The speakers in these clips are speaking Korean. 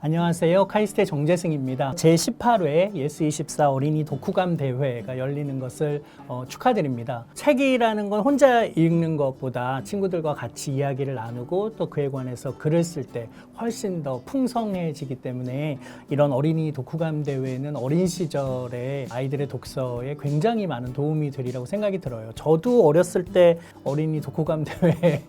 안녕하세요. 카이스트의 정재승입니다. 제18회 예스24 어린이 독후감 대회가 열리는 것을 축하드립니다. 책이라는 건 혼자 읽는 것보다 친구들과 같이 이야기를 나누고 또 그에 관해서 글을 쓸 때 훨씬 더 풍성해지기 때문에 이런 어린이 독후감 대회는 어린 시절에 아이들의 독서에 굉장히 많은 도움이 되리라고 생각이 들어요. 저도 어렸을 때 어린이 독후감 대회에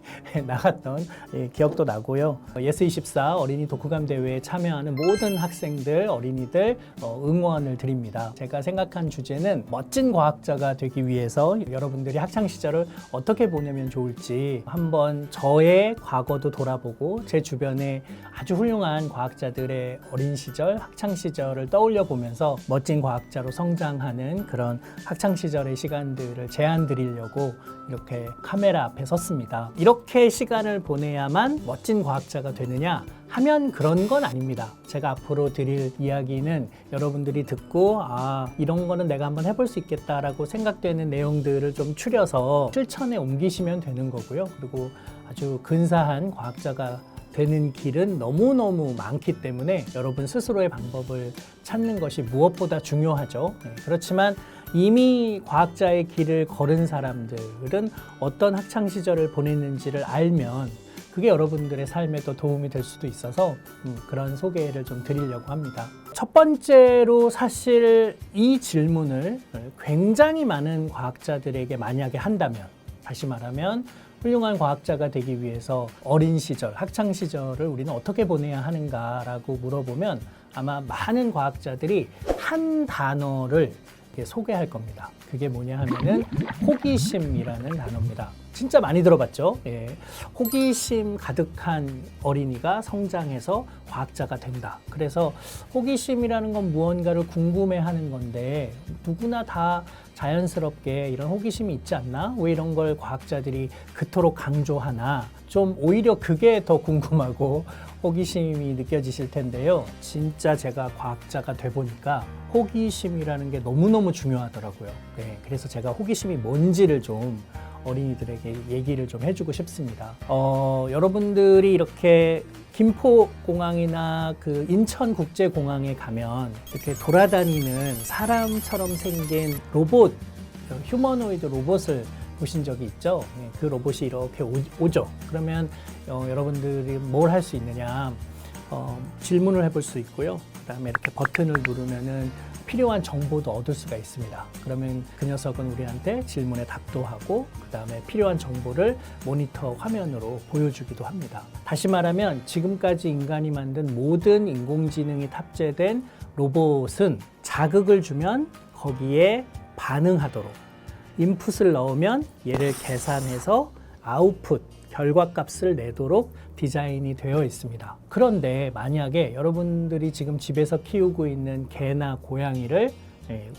나갔던 기억도 나고요. 예스24 어린이 독후감 대회에 참여하는 모든 학생들, 어린이들 응원을 드립니다. 제가 생각한 주제는 멋진 과학자가 되기 위해서 여러분들이 학창시절을 어떻게 보내면 좋을지 한번 저의 과거도 돌아보고 제 주변에 아주 훌륭한 과학자들의 어린 시절, 학창시절을 떠올려 보면서 멋진 과학자로 성장하는 그런 학창시절의 시간들을 제안 드리려고 이렇게 카메라 앞에 섰습니다. 이렇게 시간을 보내야만 멋진 과학자가 되느냐 하면 그런 건 아닙니다. 제가 앞으로 드릴 이야기는 여러분들이 듣고 이런 거는 내가 한번 해볼 수 있겠다라고 생각되는 내용들을 좀 추려서 실천에 옮기시면 되는 거고요. 그리고 아주 근사한 과학자가 되는 길은 너무너무 많기 때문에 여러분 스스로의 방법을 찾는 것이 무엇보다 중요하죠. 그렇지만 이미 과학자의 길을 걸은 사람들은 어떤 학창시절을 보냈는지를 알면 그게 여러분들의 삶에 더 도움이 될 수도 있어서 그런 소개를 좀 드리려고 합니다. 첫 번째로 사실 이 질문을 굉장히 많은 과학자들에게 만약에 한다면, 다시 말하면 훌륭한 과학자가 되기 위해서 어린 시절, 학창 시절을 우리는 어떻게 보내야 하는가라고 물어보면 아마 많은 과학자들이 한 단어를 소개할 겁니다. 그게 뭐냐 하면은 호기심이라는 단어입니다. 진짜 많이 들어봤죠? 호기심 가득한 어린이가 성장해서 과학자가 된다. 그래서 호기심이라는 건 무언가를 궁금해하는 건데 누구나 다 자연스럽게 이런 호기심이 있지 않나? 왜 이런 걸 과학자들이 그토록 강조하나? 좀 오히려 그게 더 궁금하고 호기심이 느껴지실 텐데요. 진짜 제가 과학자가 돼 보니까 호기심이라는 게 너무너무 중요하더라고요. 그래서 제가 호기심이 뭔지를 좀 어린이들에게 얘기를 좀 해주고 싶습니다. 여러분들이 이렇게 김포공항이나 그 인천국제공항에 가면 이렇게 돌아다니는 사람처럼 생긴 로봇, 휴머노이드 로봇을 보신 적이 있죠? 그 로봇이 이렇게 오죠. 그러면 여러분들이 뭘 할 수 있느냐? 질문을 해볼 수 있고요. 그 다음에 이렇게 버튼을 누르면은 필요한 정보도 얻을 수가 있습니다. 그러면 그 녀석은 우리한테 질문에 답도 하고 그 다음에 필요한 정보를 모니터 화면으로 보여주기도 합니다. 다시 말하면 지금까지 인간이 만든 모든 인공지능이 탑재된 로봇은 자극을 주면 거기에 반응하도록, 인풋을 넣으면 얘를 계산해서 아웃풋, 결과값을 내도록 디자인이 되어 있습니다. 그런데 만약에 여러분들이 지금 집에서 키우고 있는 개나 고양이를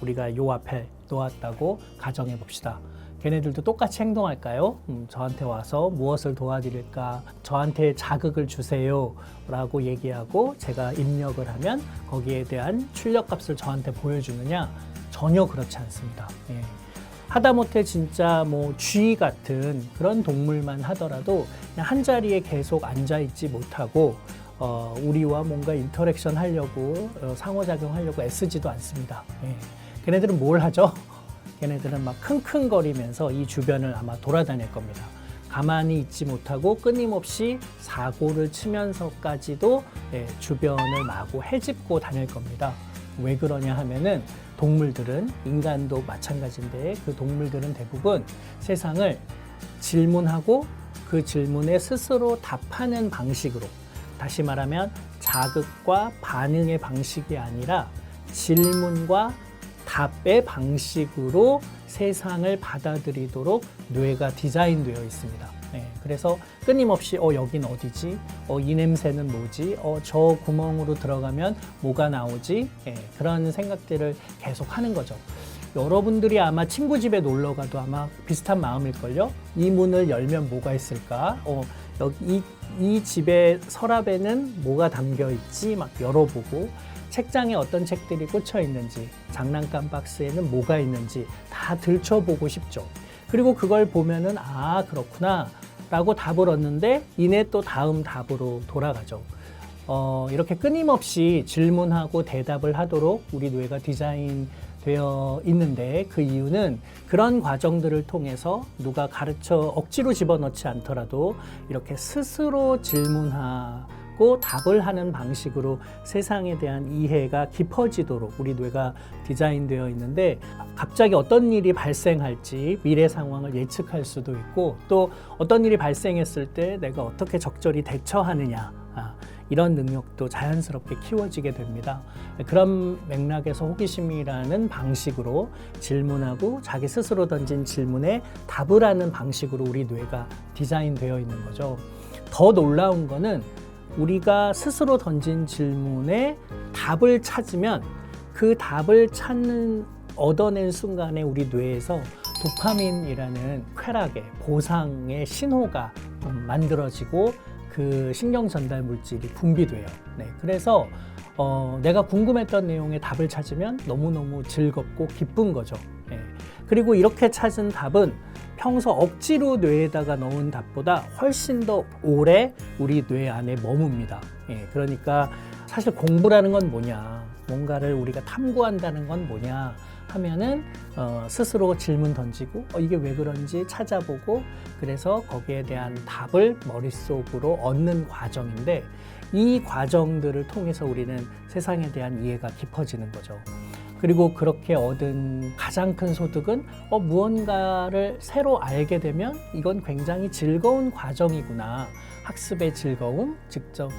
우리가 요 앞에 놓았다고 가정해 봅시다. 걔네들도 똑같이 행동할까요? 저한테 와서 무엇을 도와드릴까? 저한테 자극을 주세요 라고 얘기하고 제가 입력을 하면 거기에 대한 출력값을 저한테 보여주느냐? 전혀 그렇지 않습니다. 하다못해 진짜 쥐 같은 그런 동물만 하더라도 그냥 한 자리에 계속 앉아있지 못하고 우리와 뭔가 인터랙션 하려고 상호작용 하려고 애쓰지도 않습니다. 걔네들은 뭘 하죠? 걔네들은 막 킁킁거리면서 이 주변을 아마 돌아다닐 겁니다. 가만히 있지 못하고 끊임없이 사고를 치면서까지도 주변을 마구 헤집고 다닐 겁니다. 왜 그러냐 하면은 동물들은, 인간도 마찬가지인데 그 동물들은 대부분 세상을 질문하고 그 질문에 스스로 답하는 방식으로, 다시 말하면 자극과 반응의 방식이 아니라 질문과 답의 방식으로 세상을 받아들이도록 뇌가 디자인되어 있습니다. 그래서 끊임없이 여긴 어디지? 이 냄새는 뭐지? 저 구멍으로 들어가면 뭐가 나오지? 그런 생각들을 계속 하는 거죠. 여러분들이 아마 친구 집에 놀러 가도 아마 비슷한 마음일걸요? 이 문을 열면 뭐가 있을까? 여기 이 집의 서랍에는 뭐가 담겨 있지? 막 열어보고 책장에 어떤 책들이 꽂혀 있는지, 장난감 박스에는 뭐가 있는지 다 들춰보고 싶죠. 그리고 그걸 보면은 그렇구나 라고 답을 얻는데 이내 또 다음 답으로 돌아가죠. 이렇게 끊임없이 질문하고 대답을 하도록 우리 뇌가 디자인되어 있는데, 그 이유는 그런 과정들을 통해서 누가 가르쳐 억지로 집어넣지 않더라도 이렇게 스스로 질문하고 답을 하는 방식으로 세상에 대한 이해가 깊어지도록 우리 뇌가 디자인되어 있는데, 갑자기 어떤 일이 발생할지 미래 상황을 예측할 수도 있고, 또 어떤 일이 발생했을 때 내가 어떻게 적절히 대처하느냐, 이런 능력도 자연스럽게 키워지게 됩니다. 그런 맥락에서 호기심이라는 방식으로 질문하고 자기 스스로 던진 질문에 답을 하는 방식으로 우리 뇌가 디자인되어 있는 거죠. 더 놀라운 거는 우리가 스스로 던진 질문에 답을 찾으면 그 답을 얻어낸 순간에 우리 뇌에서 도파민이라는 쾌락의 보상의 신호가 만들어지고 그 신경 전달 물질이 분비돼요. 그래서 내가 궁금했던 내용의 답을 찾으면 너무너무 즐겁고 기쁜 거죠. 그리고 이렇게 찾은 답은 평소 억지로 뇌에다가 넣은 답보다 훨씬 더 오래 우리 뇌 안에 머뭅니다. 그러니까 사실 공부라는 건 뭐냐, 뭔가를 우리가 탐구한다는 건 뭐냐 하면은 스스로 질문 던지고 이게 왜 그런지 찾아보고, 그래서 거기에 대한 답을 머릿속으로 얻는 과정인데, 이 과정들을 통해서 우리는 세상에 대한 이해가 깊어지는 거죠. 그리고 그렇게 얻은 가장 큰 소득은 무언가를 새로 알게 되면 이건 굉장히 즐거운 과정이구나, 학습의 즐거움,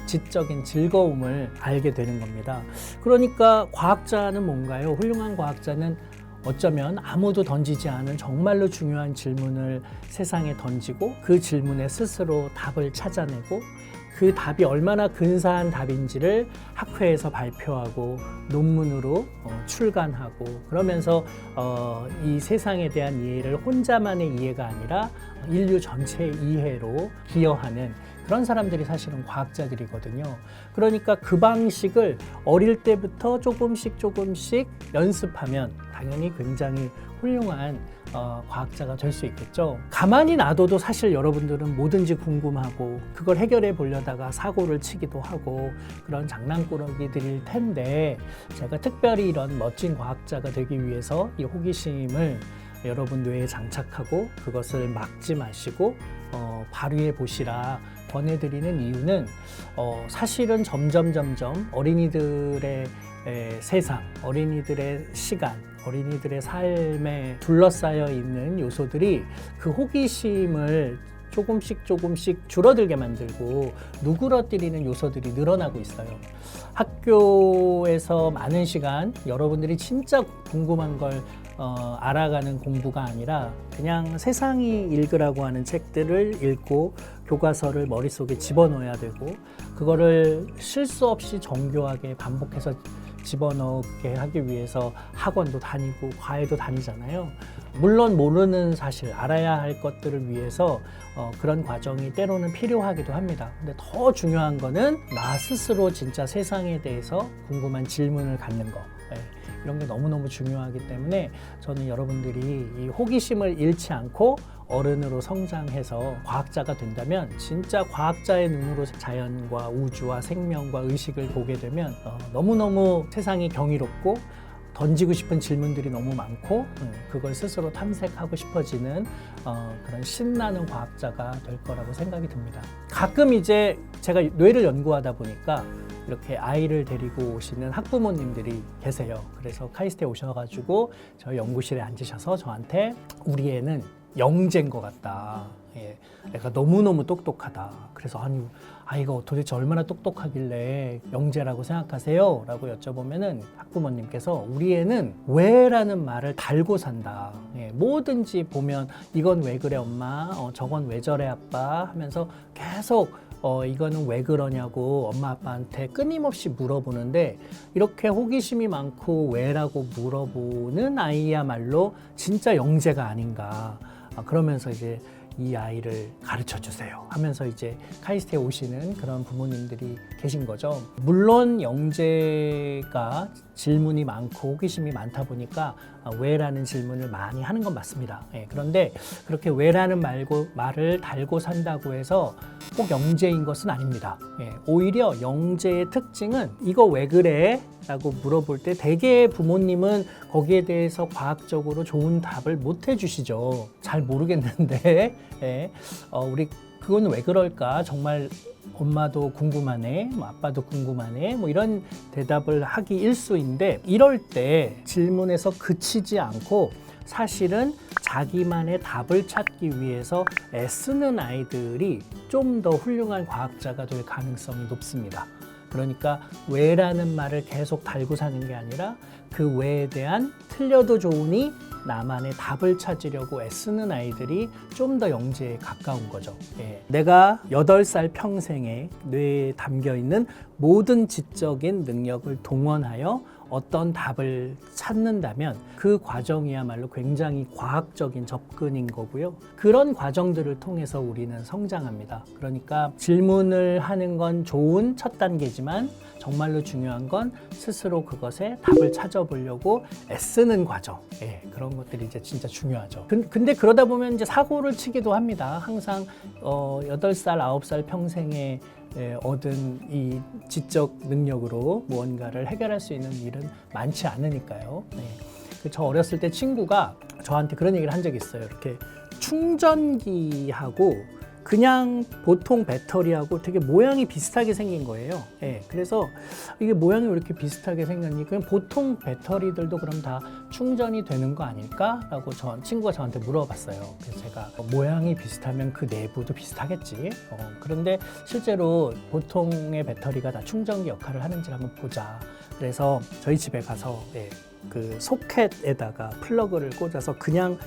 지적인 즐거움을 알게 되는 겁니다. 그러니까 과학자는 뭔가요? 훌륭한 과학자는 어쩌면 아무도 던지지 않은 정말로 중요한 질문을 세상에 던지고, 그 질문에 스스로 답을 찾아내고, 그 답이 얼마나 근사한 답인지를 학회에서 발표하고 논문으로 출간하고, 그러면서 이 세상에 대한 이해를 혼자만의 이해가 아니라 인류 전체의 이해로 기여하는 그런 사람들이 사실은 과학자들이거든요. 그러니까 그 방식을 어릴 때부터 조금씩 연습하면 당연히 굉장히 훌륭한 과학자가 될 수 있겠죠. 가만히 놔둬도 사실 여러분들은 뭐든지 궁금하고 그걸 해결해 보려다가 사고를 치기도 하고 그런 장난꾸러기들일 텐데, 제가 특별히 이런 멋진 과학자가 되기 위해서 이 호기심을 여러분 뇌에 장착하고 그것을 막지 마시고 발휘해 보시라 권해드리는 이유는, 사실은 점점 어린이들의 세상, 어린이들의 시간, 어린이들의 삶에 둘러싸여 있는 요소들이 그 호기심을 조금씩 줄어들게 만들고 누그러뜨리는 요소들이 늘어나고 있어요. 학교에서 많은 시간 여러분들이 진짜 궁금한 걸 알아가는 공부가 아니라 그냥 세상이 읽으라고 하는 책들을 읽고 교과서를 머릿속에 집어넣어야 되고, 그거를 실수 없이 정교하게 반복해서 집어넣게 하기 위해서 학원도 다니고 과외도 다니잖아요. 물론 모르는 사실, 알아야 할 것들을 위해서 그런 과정이 때로는 필요하기도 합니다. 근데 더 중요한 거는 나 스스로 진짜 세상에 대해서 궁금한 질문을 갖는 거. 이런 게 너무너무 중요하기 때문에 저는 여러분들이 이 호기심을 잃지 않고 어른으로 성장해서 과학자가 된다면, 진짜 과학자의 눈으로 자연과 우주와 생명과 의식을 보게 되면 너무너무 세상이 경이롭고 던지고 싶은 질문들이 너무 많고 그걸 스스로 탐색하고 싶어지는 그런 신나는 과학자가 될 거라고 생각이 듭니다. 가끔 이제 제가 뇌를 연구하다 보니까 이렇게 아이를 데리고 오시는 학부모님들이 계세요. 그래서 카이스트에 오셔가지고 저희 연구실에 앉으셔서 저한테 우리 애는 영재인 것 같다. 애가 너무너무 똑똑하다. 그래서 아니, 아이가 도대체 얼마나 똑똑하길래 영재라고 생각하세요? 라고 여쭤보면은 학부모님께서 우리 애는 왜라는 말을 달고 산다. 뭐든지 보면 이건 왜 그래 엄마, 저건 왜 저래 아빠 하면서 계속 이거는 왜 그러냐고 엄마 아빠한테 끊임없이 물어보는데, 이렇게 호기심이 많고 왜라고 물어보는 아이야말로 진짜 영재가 아닌가. 그러면서 이제 이 아이를 가르쳐 주세요 하면서 이제 카이스트에 오시는 그런 부모님들이 계신 거죠. 물론 영재가 질문이 많고 호기심이 많다 보니까 왜라는 질문을 많이 하는 건 맞습니다. 예, 그런데 그렇게 왜라는 말을 달고 산다고 해서 꼭 영재인 것은 아닙니다. 예, 오히려 영재의 특징은 이거 왜 그래? 라고 물어볼 때 대개 부모님은 거기에 대해서 과학적으로 좋은 답을 못 해주시죠. 잘 모르겠는데 예, 우리 그건 왜 그럴까? 정말 엄마도 궁금하네, 뭐 아빠도 궁금하네, 뭐 이런 대답을 하기 일쑤인데 이럴 때 질문에서 그치지 않고 사실은 자기만의 답을 찾기 위해서 애쓰는 아이들이 좀 더 훌륭한 과학자가 될 가능성이 높습니다. 그러니까 왜라는 말을 계속 달고 사는 게 아니라 그 왜에 대한 틀려도 좋으니 나만의 답을 찾으려고 애쓰는 아이들이 좀 더 영재에 가까운 거죠. 예. 내가 8살 평생에 뇌에 담겨있는 모든 지적인 능력을 동원하여 어떤 답을 찾는다면 그 과정이야말로 굉장히 과학적인 접근인 거고요. 그런 과정들을 통해서 우리는 성장합니다. 그러니까 질문을 하는 건 좋은 첫 단계지만 정말로 중요한 건 스스로 그것에 답을 찾아보려고 애쓰는 과정. 예, 그런 것들이 이제 진짜 중요하죠. 근데 그러다 보면 이제 사고를 치기도 합니다. 항상 8살, 9살 평생에 얻은 이 지적 능력으로 무언가를 해결할 수 있는 일은 많지 않으니까요. 네. 저 어렸을 때 친구가 저한테 그런 얘기를 한 적이 있어요. 이렇게 충전기하고 그냥 보통 배터리하고 되게 모양이 비슷하게 생긴 거예요. 네. 그래서 이게 모양이 왜 이렇게 비슷하게 생겼니? 그냥 보통 배터리들도 그럼 다 충전이 되는 거 아닐까? 라고 친구가 저한테 물어봤어요. 그래서 제가 모양이 비슷하면 그 내부도 비슷하겠지. 그런데 실제로 보통의 배터리가 다 충전기 역할을 하는지 한번 보자. 그래서 저희 집에 가서 그 소켓에다가 플러그를 꽂아서 그냥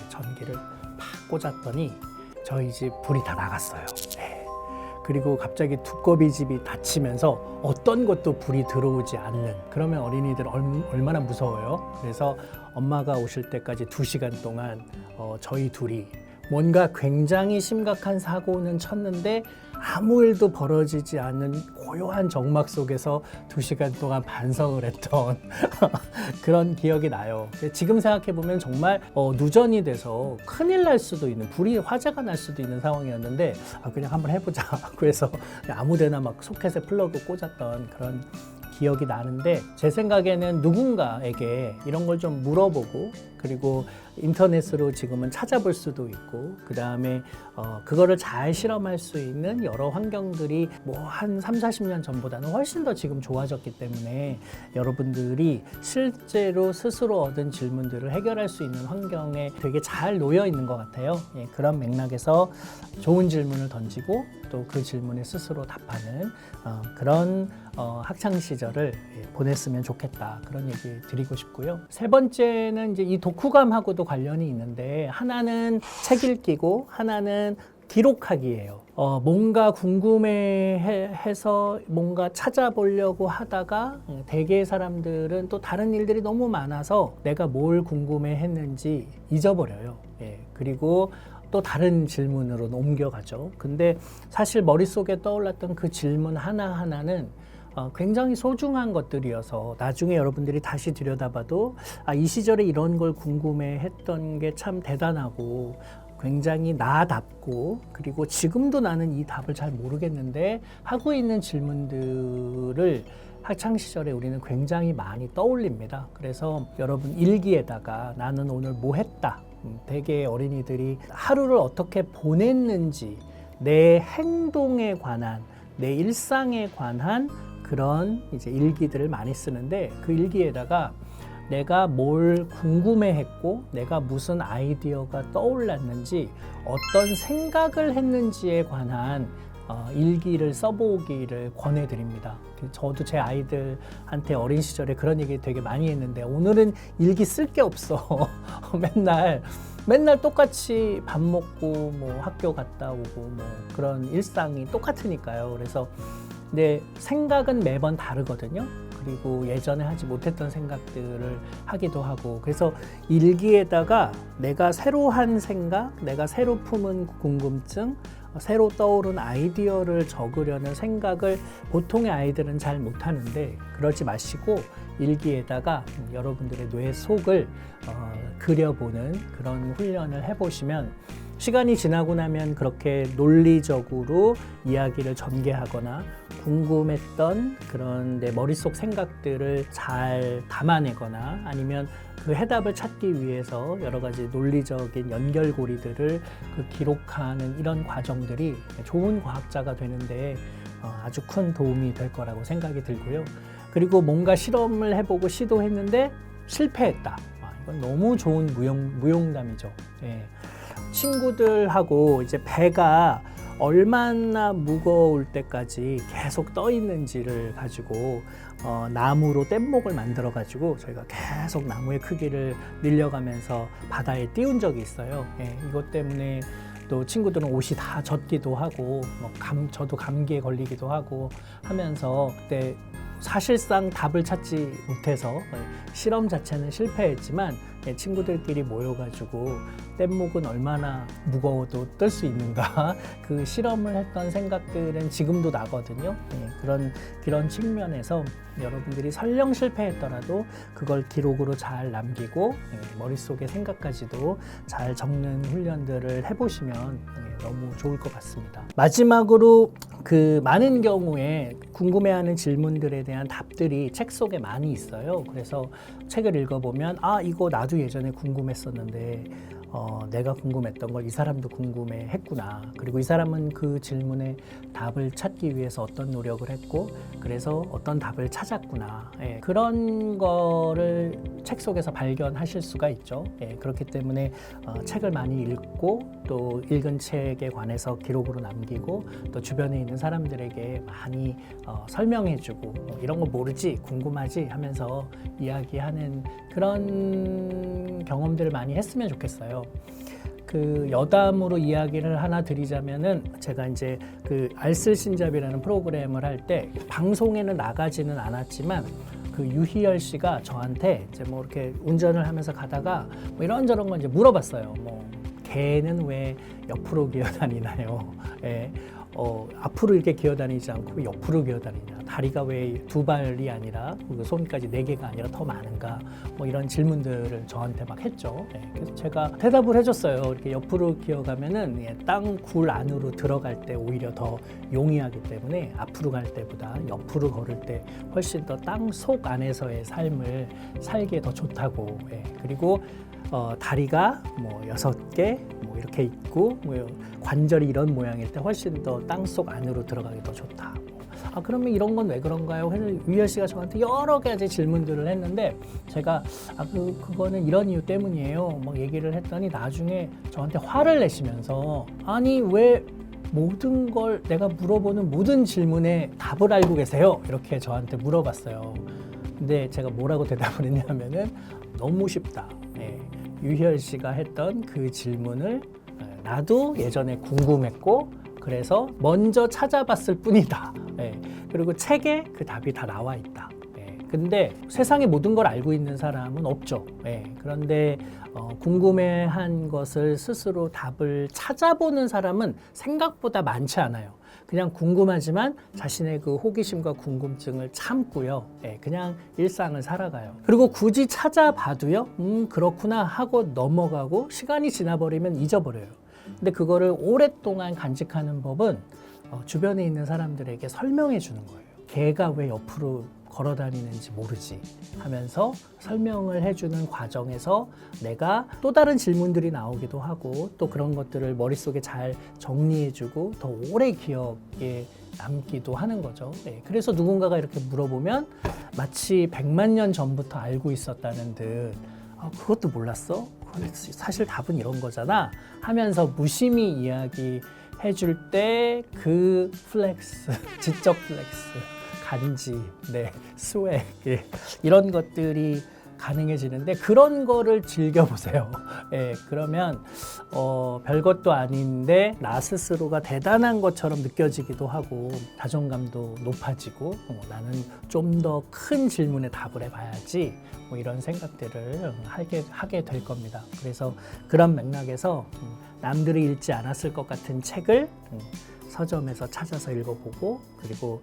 전기를 팍 꽂았더니 저희 집 불이 다 나갔어요. 네. 그리고 갑자기 두꺼비 집이 닫히면서 어떤 것도 불이 들어오지 않는, 그러면 어린이들 얼마나 무서워요. 그래서 엄마가 오실 때까지 2시간 동안 저희 둘이 뭔가 굉장히 심각한 사고는 쳤는데 아무 일도 벌어지지 않는 고요한 정막 속에서 2시간 동안 반성을 했던 그런 기억이 나요. 지금 생각해보면 정말 누전이 돼서 큰일 날 수도 있는, 불이 화재가 날 수도 있는 상황이었는데 그냥 한번 해보자. 그래서 아무데나 막 소켓에 플러그 꽂았던 그런 기억이 나는데, 제 생각에는 누군가에게 이런 걸 좀 물어보고, 그리고 인터넷으로 지금은 찾아볼 수도 있고, 그 다음에 그거를 잘 실험할 수 있는 여러 환경들이 뭐 한 30-40년 전보다는 훨씬 더 지금 좋아졌기 때문에 여러분들이 실제로 스스로 얻은 질문들을 해결할 수 있는 환경에 되게 잘 놓여 있는 것 같아요. 예, 그런 맥락에서 좋은 질문을 던지고 또 그 질문에 스스로 답하는 그런 학창 시절을 보냈으면 좋겠다, 그런 얘기 드리고 싶고요. 세 번째는 이제 이 독후감하고도 관련이 있는데, 하나는 책 읽기고 하나는 기록하기예요. 뭔가 궁금해해서 뭔가 찾아보려고 하다가 대개의 사람들은 또 다른 일들이 너무 많아서 내가 뭘 궁금해했는지 잊어버려요. 예, 그리고 또 다른 질문으로 옮겨가죠. 근데 사실 머릿속에 떠올랐던 그 질문 하나하나는 굉장히 소중한 것들이어서 나중에 여러분들이 다시 들여다봐도 이 시절에 이런 걸 궁금해했던 게 참 대단하고 굉장히 나답고, 그리고 지금도 나는 이 답을 잘 모르겠는데 하고 있는 질문들을 학창시절에 우리는 굉장히 많이 떠올립니다. 그래서 여러분 일기에다가 나는 오늘 뭐 했다, 대개 어린이들이 하루를 어떻게 보냈는지, 내 행동에 관한, 내 일상에 관한 그런 이제 일기들을 많이 쓰는데, 그 일기에다가 내가 뭘 궁금해했고 내가 무슨 아이디어가 떠올랐는지, 어떤 생각을 했는지에 관한 일기를 써보기를 권해드립니다. 저도 제 아이들한테 어린 시절에 그런 얘기 되게 많이 했는데, 오늘은 일기 쓸 게 없어. 맨날 똑같이 밥 먹고 뭐 학교 갔다 오고 뭐 그런 일상이 똑같으니까요. 그래서 내 생각은 매번 다르거든요. 그리고 예전에 하지 못했던 생각들을 하기도 하고, 그래서 일기에다가 내가 새로 한 생각, 내가 새로 품은 궁금증, 새로 떠오른 아이디어를 적으려는 생각을 보통의 아이들은 잘 못하는데, 그러지 마시고 일기에다가 여러분들의 뇌 속을 그려보는 그런 훈련을 해보시면 시간이 지나고 나면 그렇게 논리적으로 이야기를 전개하거나 궁금했던 그런 내 머릿속 생각들을 잘 담아내거나 아니면 그 해답을 찾기 위해서 여러 가지 논리적인 연결고리들을 기록하는 이런 과정들이 좋은 과학자가 되는데 아주 큰 도움이 될 거라고 생각이 들고요. 그리고 뭔가 실험을 해보고 시도했는데 실패했다. 이건 너무 좋은 무용담이죠. 예. 친구들하고 이제 배가 얼마나 무거울 때까지 계속 떠 있는지를 가지고 나무로 뗏목을 만들어 가지고 저희가 계속 나무의 크기를 늘려가면서 바다에 띄운 적이 있어요. 예, 이것 때문에 또 친구들은 옷이 다 젖기도 하고 저도 감기에 걸리기도 하고 하면서 그때 사실상 답을 찾지 못해서 실험 자체는 실패했지만 친구들끼리 모여가지고 뗏목은 얼마나 무거워도 뜰 수 있는가 그 실험을 했던 생각들은 지금도 나거든요. 그런 측면에서 여러분들이 설령 실패했더라도 그걸 기록으로 잘 남기고 머릿속의 생각까지도 잘 적는 훈련들을 해보시면 너무 좋을 것 같습니다. 마지막으로 많은 경우에 궁금해하는 질문들에 대한 답들이 책 속에 많이 있어요. 그래서 책을 읽어보면 이거 나도 예전에 궁금했었는데 내가 궁금했던 걸 이 사람도 궁금해했구나. 그리고 이 사람은 그 질문에 답을 찾기 위해서 어떤 노력을 했고 그래서 어떤 답을 찾았구나. 그런 거를 책 속에서 발견하실 수가 있죠. 그렇기 때문에 책을 많이 읽고 또 읽은 책에 관해서 기록으로 남기고 또 주변에 있는 사람들에게 많이 설명해주고 이런 거 모르지 궁금하지 하면서 이야기하는 그런 경험들을 많이 했으면 좋겠어요. 여담으로 이야기를 하나 드리자면은 제가 이제 알쓸신잡이라는 프로그램을 할 때 방송에는 나가지는 않았지만 유희열 씨가 저한테 이제 이렇게 운전을 하면서 가다가 이런저런 거 이제 물어봤어요. 개는 왜 옆으로 기어다니나요? 앞으로 이렇게 기어다니지 않고 옆으로 기어다니냐? 다리가 왜 두 발이 아니라 손까지 4개가 아니라 더 많은가? 이런 질문들을 저한테 막 했죠. 그래서 제가 대답을 해줬어요. 이렇게 옆으로 기어가면은 땅 굴 안으로 들어갈 때 오히려 더 용이하기 때문에 앞으로 갈 때보다 옆으로 걸을 때 훨씬 더 땅 속 안에서의 삶을 살기에 더 좋다고. 그리고 다리가 6개 이렇게 있고 관절이 이런 모양일 때 훨씬 더 땅속 안으로 들어가기 더 좋다. 그러면 이런 건 왜 그런가요? 그래서 유희열 씨가 저한테 여러 가지 질문들을 했는데 제가 그거는 이런 이유 때문이에요. 얘기를 했더니 나중에 저한테 화를 내시면서 아니 왜 모든 걸 내가 물어보는 모든 질문에 답을 알고 계세요? 이렇게 저한테 물어봤어요. 근데 제가 뭐라고 대답을 했냐면은 너무 쉽다. 유희열 씨가 했던 그 질문을 나도 예전에 궁금했고 그래서 먼저 찾아봤을 뿐이다. 그리고 책에 그 답이 다 나와 있다. 근데 세상의 모든 걸 알고 있는 사람은 없죠. 그런데 궁금해한 것을 스스로 답을 찾아보는 사람은 생각보다 많지 않아요. 그냥 궁금하지만 자신의 그 호기심과 궁금증을 참고요. 그냥 일상을 살아가요. 그리고 굳이 찾아봐도요. 그렇구나 하고 넘어가고 시간이 지나버리면 잊어버려요. 근데 그거를 오랫동안 간직하는 법은 주변에 있는 사람들에게 설명해 주는 거예요. 개가 왜 옆으로 걸어 다니는지 모르지 하면서 설명을 해주는 과정에서 내가 또 다른 질문들이 나오기도 하고 또 그런 것들을 머릿속에 잘 정리해주고 더 오래 기억에 남기도 하는 거죠. 그래서 누군가가 이렇게 물어보면 마치 100만 년 전부터 알고 있었다는 듯 그것도 몰랐어? 사실 답은 이런 거잖아 하면서 무심히 이야기해 줄 때 그 플렉스, 지적 플렉스 간지, 스웩 이런 것들이 가능해지는데 그런 거를 즐겨보세요. 예, 그러면 별것도 아닌데 나 스스로가 대단한 것처럼 느껴지기도 하고 자존감도 높아지고 나는 좀 더 큰 질문에 답을 해봐야지 뭐 이런 생각들을 하게 될 겁니다. 그래서 그런 맥락에서 남들이 읽지 않았을 것 같은 책을 서점에서 찾아서 읽어보고 그리고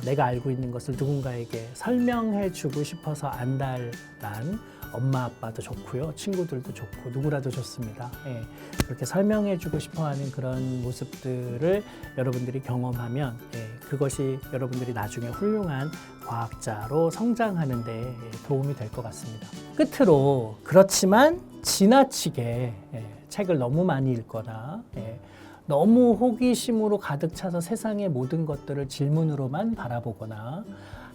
내가 알고 있는 것을 누군가에게 설명해주고 싶어서 안달난 엄마 아빠도 좋고요, 친구들도 좋고 누구라도 좋습니다. 예, 그렇게 설명해주고 싶어하는 그런 모습들을 여러분들이 경험하면 그것이 여러분들이 나중에 훌륭한 과학자로 성장하는 데 도움이 될 것 같습니다. 끝으로 그렇지만 지나치게 책을 너무 많이 읽거나 너무 호기심으로 가득 차서 세상의 모든 것들을 질문으로만 바라보거나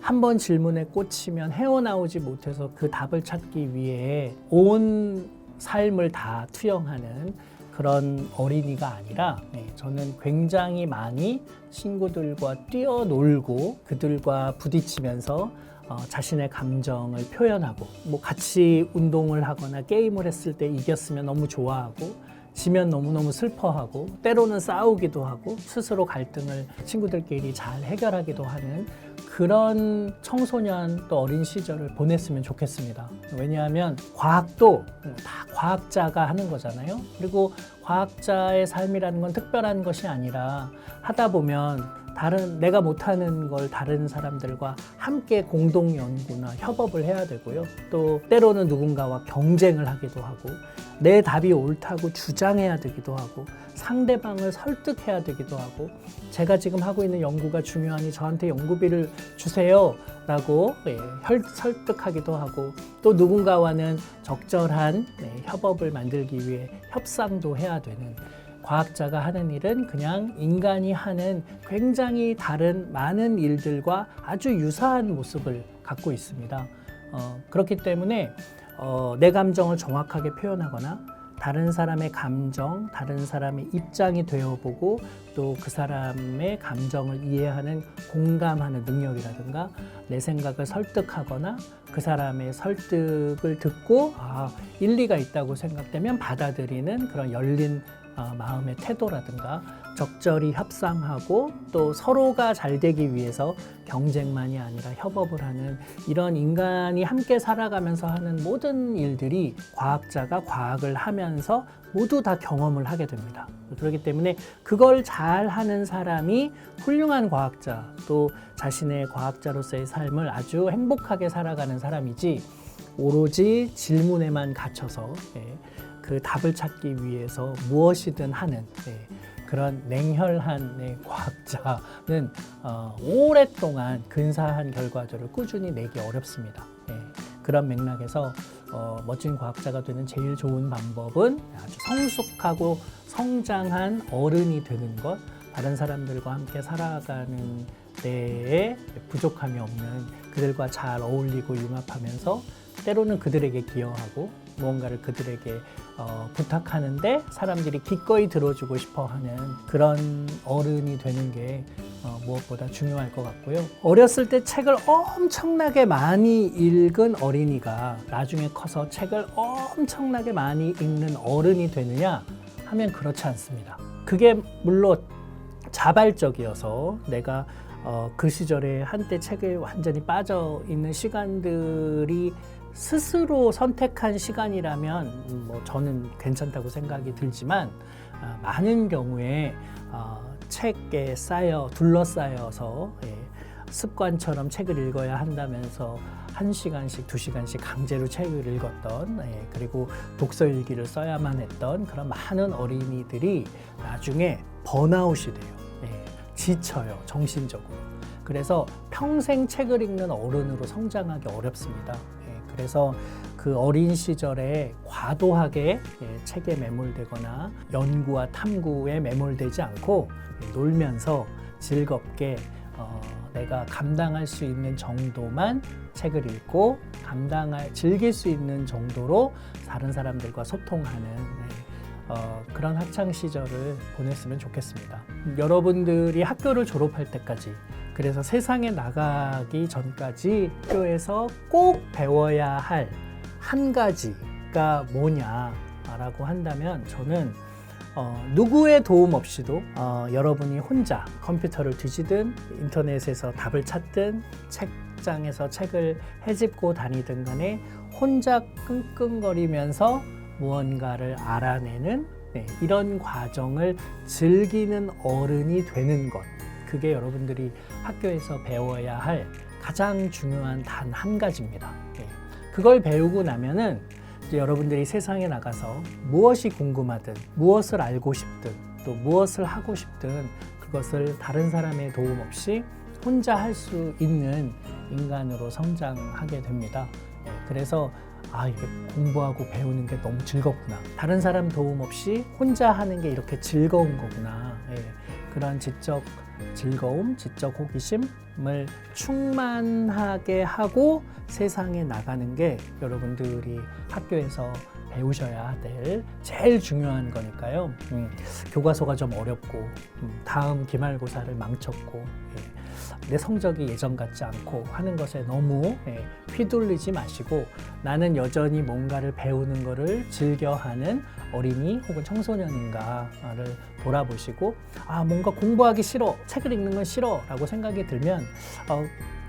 한번 질문에 꽂히면 헤어나오지 못해서 그 답을 찾기 위해 온 삶을 다 투영하는 그런 어린이가 아니라 저는 굉장히 많이 친구들과 뛰어놀고 그들과 부딪히면서 자신의 감정을 표현하고 뭐 같이 운동을 하거나 게임을 했을 때 이겼으면 너무 좋아하고 지면 너무너무 슬퍼하고 때로는 싸우기도 하고 스스로 갈등을 친구들끼리 잘 해결하기도 하는 그런 청소년 또 어린 시절을 보냈으면 좋겠습니다. 왜냐하면 과학도 다 과학자가 하는 거잖아요. 그리고 과학자의 삶이라는 건 특별한 것이 아니라 하다 보면 내가 못하는 걸 다른 사람들과 함께 공동 연구나 협업을 해야 되고요. 또 때로는 누군가와 경쟁을 하기도 하고 내 답이 옳다고 주장해야 되기도 하고 상대방을 설득해야 되기도 하고 제가 지금 하고 있는 연구가 중요하니 저한테 연구비를 주세요 라고 설득하기도 하고 또 누군가와는 적절한 협업을 만들기 위해 협상도 해야 되는 과학자가 하는 일은 그냥 인간이 하는 굉장히 다른 많은 일들과 아주 유사한 모습을 갖고 있습니다. 그렇기 때문에 내 감정을 정확하게 표현하거나 다른 사람의 감정, 다른 사람의 입장이 되어보고 또 그 사람의 감정을 이해하는 공감하는 능력이라든가 내 생각을 설득하거나 그 사람의 설득을 듣고 일리가 있다고 생각되면 받아들이는 그런 열린 마음의 태도라든가 적절히 협상하고 또 서로가 잘 되기 위해서 경쟁만이 아니라 협업을 하는 이런 인간이 함께 살아가면서 하는 모든 일들이 과학자가 과학을 하면서 모두 다 경험을 하게 됩니다. 그렇기 때문에 그걸 잘 하는 사람이 훌륭한 과학자 또 자신의 과학자로서의 삶을 아주 행복하게 살아가는 사람이지 오로지 질문에만 갇혀서 그 답을 찾기 위해서 무엇이든 하는 그런 냉혈한 과학자는 오랫동안 근사한 결과들을 꾸준히 내기 어렵습니다. 그런 맥락에서 멋진 과학자가 되는 제일 좋은 방법은 아주 성숙하고 성장한 어른이 되는 것, 다른 사람들과 함께 살아가는 데에 부족함이 없는 그들과 잘 어울리고 융합하면서 때로는 그들에게 기여하고 무언가를 그들에게 부탁하는데 사람들이 기꺼이 들어주고 싶어하는 그런 어른이 되는 게 무엇보다 중요할 것 같고요. 어렸을 때 책을 엄청나게 많이 읽은 어린이가 나중에 커서 책을 엄청나게 많이 읽는 어른이 되느냐 하면 그렇지 않습니다. 그게 물론 자발적이어서 내가 그 시절에 한때 책에 완전히 빠져 있는 시간들이 스스로 선택한 시간이라면 저는 괜찮다고 생각이 들지만 많은 경우에 책에 둘러싸여서 습관처럼 책을 읽어야 한다면서 1시간씩 2시간씩 강제로 책을 읽었던 그리고 독서 일기를 써야만 했던 그런 많은 어린이들이 나중에 번아웃이 돼요. 지쳐요, 정신적으로. 그래서 평생 책을 읽는 어른으로 성장하기 어렵습니다. 그래서 그 어린 시절에 과도하게 책에 매몰되거나 연구와 탐구에 매몰되지 않고 놀면서 즐겁게 내가 감당할 수 있는 정도만 책을 읽고 즐길 수 있는 정도로 다른 사람들과 소통하는 그런 학창 시절을 보냈으면 좋겠습니다. 여러분들이 학교를 졸업할 때까지 그래서 세상에 나가기 전까지 학교에서 꼭 배워야 할 한 가지가 뭐냐라고 한다면 저는 누구의 도움 없이도 여러분이 혼자 컴퓨터를 뒤지든 인터넷에서 답을 찾든 책장에서 책을 헤집고 다니든 간에 혼자 끙끙거리면서 무언가를 알아내는 이런 과정을 즐기는 어른이 되는 것, 그게 여러분들이 학교에서 배워야 할 가장 중요한 단 한 가지입니다. 그걸 배우고 나면은 이제 여러분들이 세상에 나가서 무엇이 궁금하든 무엇을 알고 싶든 또 무엇을 하고 싶든 그것을 다른 사람의 도움 없이 혼자 할 수 있는 인간으로 성장하게 됩니다. 그래서 이게 공부하고 배우는 게 너무 즐겁구나. 다른 사람 도움 없이 혼자 하는 게 이렇게 즐거운 거구나. 그런 지적 즐거움, 지적 호기심을 충만하게 하고 세상에 나가는 게 여러분들이 학교에서 배우셔야 될 제일 중요한 거니까요. 교과서가 좀 어렵고 다음 기말고사를 망쳤고 내 성적이 예전 같지 않고 하는 것에 너무 휘둘리지 마시고 나는 여전히 뭔가를 배우는 것을 즐겨하는 어린이 혹은 청소년인가를 돌아보시고 뭔가 공부하기 싫어, 책을 읽는 건 싫어 라고 생각이 들면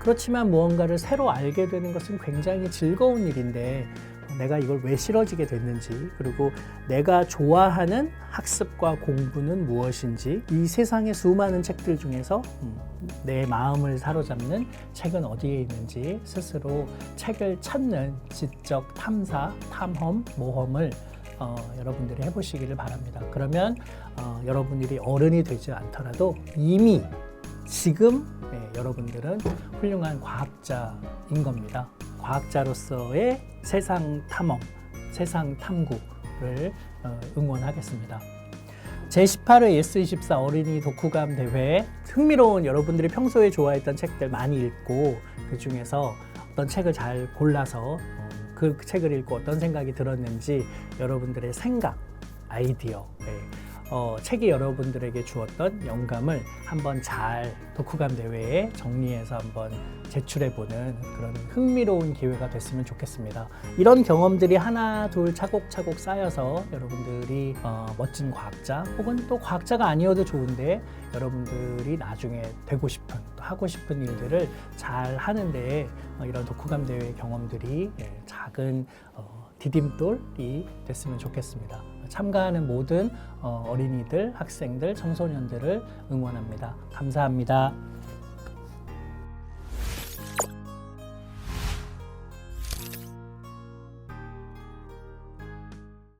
그렇지만 무언가를 새로 알게 되는 것은 굉장히 즐거운 일인데 내가 이걸 왜 싫어지게 됐는지, 그리고 내가 좋아하는 학습과 공부는 무엇인지, 이 세상의 수많은 책들 중에서 내 마음을 사로잡는 책은 어디에 있는지 스스로 책을 찾는 지적 탐사, 탐험, 모험을 여러분들이 해보시기를 바랍니다. 그러면 여러분들이 어른이 되지 않더라도 이미 지금 여러분들은 훌륭한 과학자인 겁니다. 과학자로서의 세상 탐험, 세상 탐구를 응원하겠습니다. 제18회 예스24 어린이 독후감 대회, 흥미로운 여러분들이 평소에 좋아했던 책들 많이 읽고 그 중에서 어떤 책을 잘 골라서 그 책을 읽고 어떤 생각이 들었는지 여러분들의 생각, 아이디어, 책이 여러분들에게 주었던 영감을 한번 잘 독후감 대회에 정리해서 한번 제출해보는 그런 흥미로운 기회가 됐으면 좋겠습니다. 이런 경험들이 하나 둘 차곡차곡 쌓여서 여러분들이 멋진 과학자 혹은 또 과학자가 아니어도 좋은데 여러분들이 나중에 되고 싶은 또 하고 싶은 일들을 잘 하는데 이런 독후감 대회 경험들이 작은 디딤돌이 됐으면 좋겠습니다. 참가하는 모든 어린이들, 학생들, 청소년들을 응원합니다. 감사합니다.